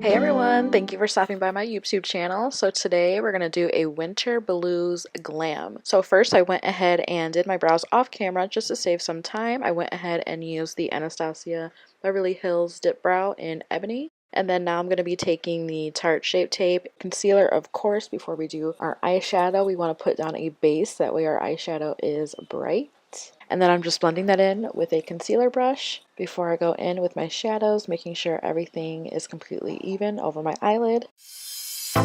Hey everyone, thank you for stopping by my YouTube channel. So today we're going to do a winter blues glam. So first I went ahead and did my brows off camera just to save some time. I went ahead and used the Anastasia Beverly Hills Dipbrow in Ebony. And then now I'm going to be taking the Tarte Shapetape concealer, of course. Before we do our eyeshadow, we want to put down a base, that way our eyeshadow is bright. And then I'm just blending that in with a concealer brush before I go in with my shadows, making sure everything is completely even over my eyelid. I'm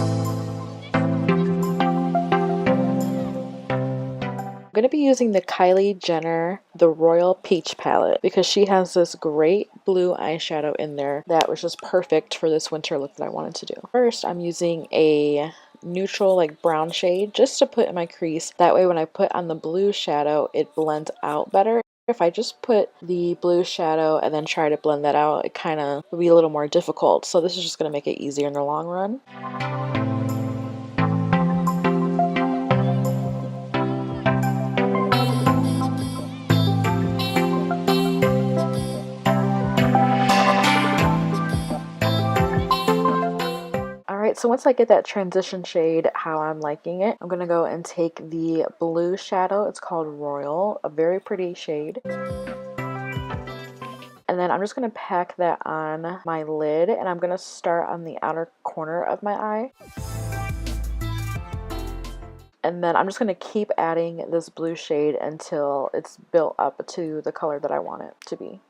going to be using the Kylie Jenner The Royal Peach palette because she has this great blue eyeshadow in there that was just perfect for this winter look that I wanted to do. First, I'm using a neutral like brown shade just to put in my crease. That way when I put on the blue shadow, it blends out better. If I just put the blue shadow and then try to blend that out, it kind of would be a little more difficult. So this is just going to make it easier in the long run. So once I get that transition shade how I'm liking it, I'm going to go and take the blue shadow. It's called Royal, a very pretty shade. And then I'm just going to pack that on my lid, and I'm going to start on the outer corner of my eye. And then I'm just going to keep adding this blue shade until it's built up to the color that I want it to be.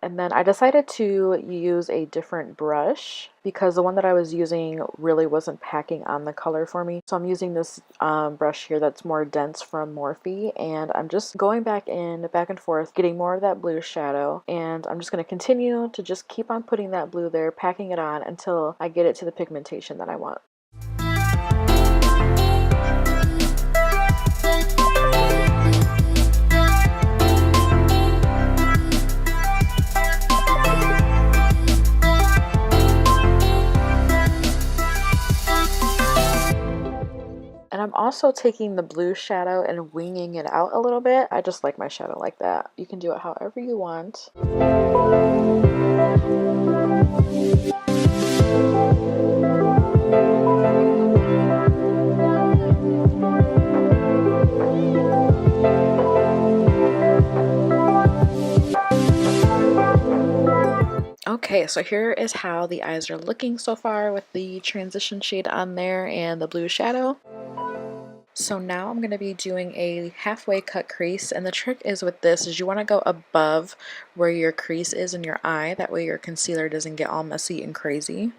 And then I decided to use a different brush because the one that I was using really wasn't packing on the color for me. So I'm using this brush here that's more dense from Morphe, and I'm just going back and forth, getting more of that blue shadow. And I'm just going to continue to just keep on putting that blue there, packing it on until I get it to the pigmentation that I want. And I'm also taking the blue shadow and winging it out a little bit. I just like my shadow like that. You can do it however you want. Okay, so here is how the eyes are looking so far with the transition shade on there and the blue shadow. So now I'm going to be doing a halfway cut crease, and the trick is with this is you want to go above where your crease is in your eye, that way your concealer doesn't get all messy and crazy.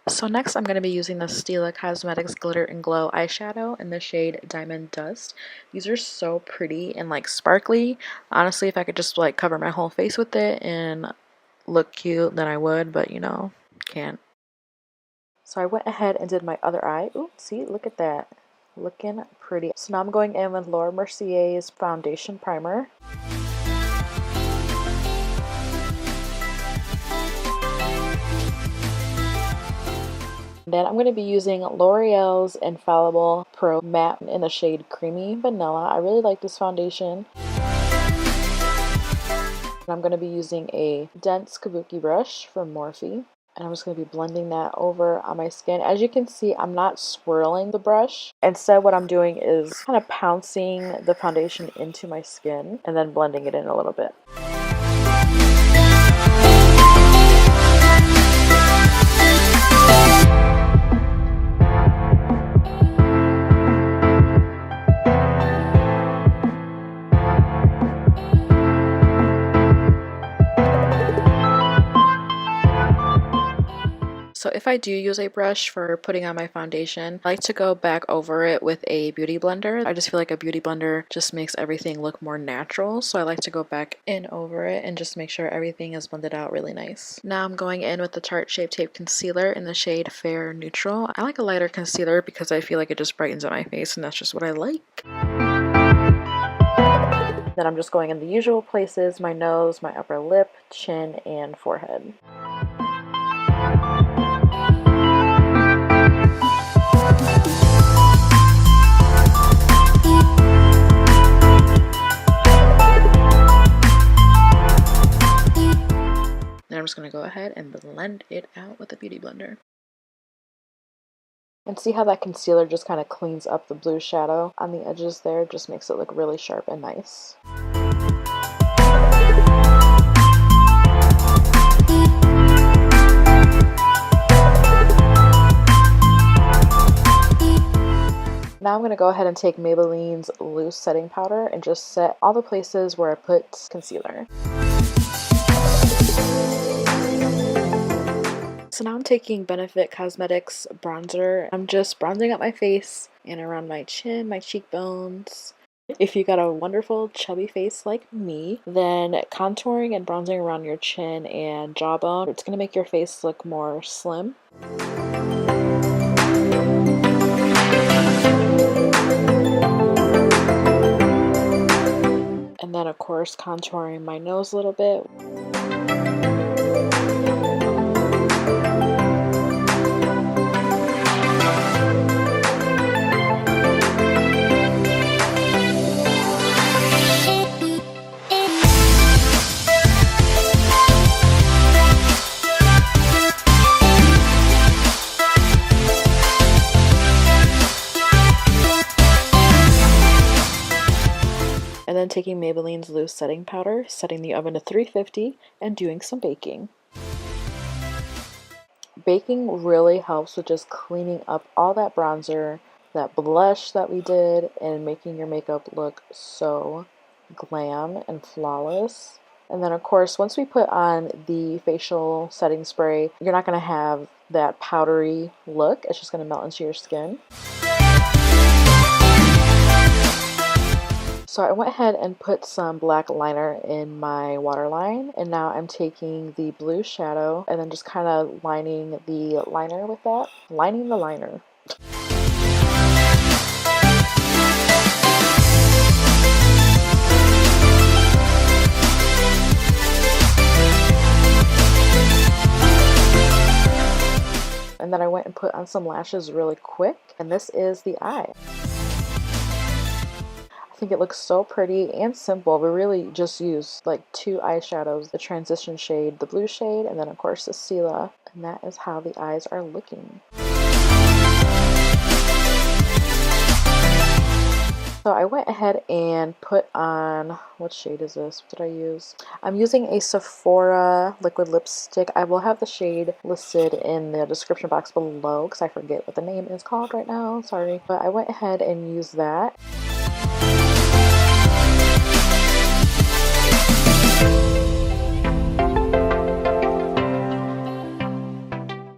So next I'm going to be using the Stila Cosmetics Glitter and Glow eyeshadow in the shade Diamond Dust. These are so pretty and like sparkly. Honestly, if I could just like cover my whole face with it and look cute, then I would, but you know, can't. So I went ahead and did my other eye. Ooh, see, look at that. Looking pretty. So now I'm going in with Laura Mercier's foundation primer. Then I'm going to be using L'Oreal's Infallible Pro Matte in the shade Creamy Vanilla. I really like this foundation. And I'm going to be using a dense kabuki brush from Morphe. And I'm just going to be blending that over on my skin. As you can see, I'm not swirling the brush. Instead, what I'm doing is kind of pouncing the foundation into my skin and then blending it in a little bit. So if I do use a brush for putting on my foundation, I like to go back over it with a beauty blender. I just feel like a beauty blender just makes everything look more natural. So I like to go back in over it and just make sure everything is blended out really nice. Now I'm going in with the Tarte Shapetape Concealer in the shade Fair Neutral. I like a lighter concealer because I feel like it just brightens up my face, and that's just what I like. Then I'm just going in the usual places: my nose, my upper lip, chin, and forehead. I'm just going to go ahead and blend it out with a beauty blender. And see how that concealer just kind of cleans up the blue shadow on the edges there, just makes it look really sharp and nice. Now I'm going to go ahead and take Maybelline's loose setting powder and just set all the places where I put concealer. So now I'm taking Benefit Cosmetics bronzer. I'm just bronzing up my face and around my chin, my cheekbones. If you got a wonderful chubby face like me, then contouring and bronzing around your chin and jawbone, it's going to make your face look more slim. And then of course contouring my nose a little bit. And then taking Maybelline's loose setting powder, setting the oven to 350 and doing some baking. Baking really helps with just cleaning up all that bronzer, that blush that we did, and making your makeup look so glam and flawless. And then of course, once we put on the facial setting spray, you're not going to have that powdery look. It's just going to melt into your skin. So I went ahead and put some black liner in my waterline, and now I'm taking the blue shadow and then just kind of lining the liner with that. Lining the liner. And then I went and put on some lashes really quick, and this is the eye. I think it looks so pretty and simple. We really just used like 2 eyeshadows, the transition shade, the blue shade, and then of course the Stila, and that is how the eyes are looking. So I went ahead and put on, what shade is this? What did I use? I'm using a Sephora liquid lipstick. I will have the shade listed in the description box below because I forget what the name is called right now. Sorry. But I went ahead and used that.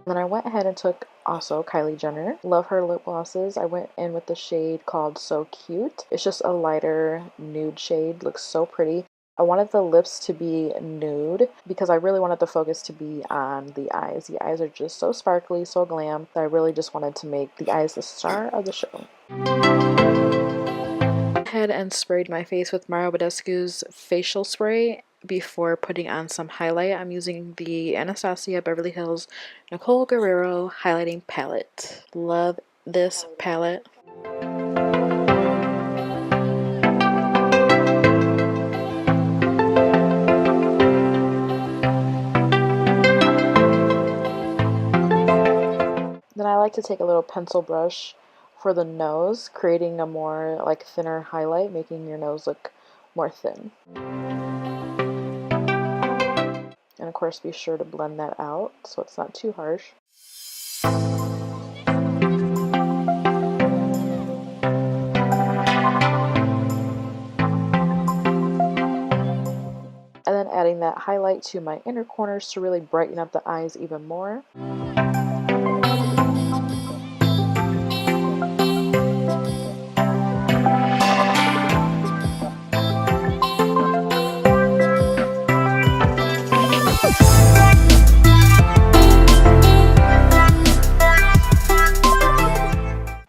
Then I went ahead and took also Kylie Jenner. Love her lip glosses. I went in with the shade called So Cute. It's just a lighter nude shade. Looks so pretty. I wanted the lips to be nude because I really wanted the focus to be on the eyes. The eyes are just so sparkly, so glam, that I really just wanted to make the eyes the star of the show. Ahead and sprayed my face with Badescu's facial spray before putting on some highlight. I'm using the Anastasia Beverly Hills Nicole Guerrero highlighting palette. Love this palette. Then I like to take a little pencil brush for the nose, creating a more like thinner highlight, making your nose look more thin. And of course be sure to blend that out so it's not too harsh. And then adding that highlight to my inner corners to really brighten up the eyes even more.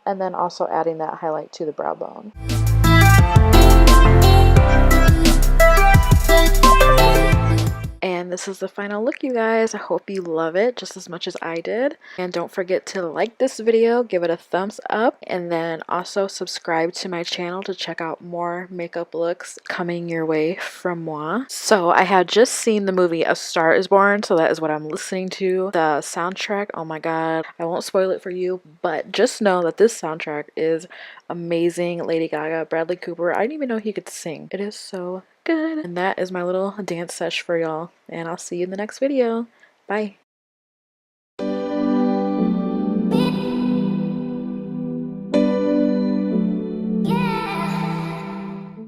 And then also adding that highlight to the brow bone. And this is the final look, you guys. I hope you love it just as much as I did. And don't forget to like this video, give it a thumbs up, and then also subscribe to my channel to check out more makeup looks coming your way from moi. So I had just seen the movie A Star is Born, so that is what I'm listening to. The soundtrack, oh my god, I won't spoil it for you, but just know that this soundtrack is amazing. Lady Gaga, Bradley Cooper, I didn't even know he could sing. It is so good. And that is my little dance sesh for y'all, and I'll see you in the next video. Bye.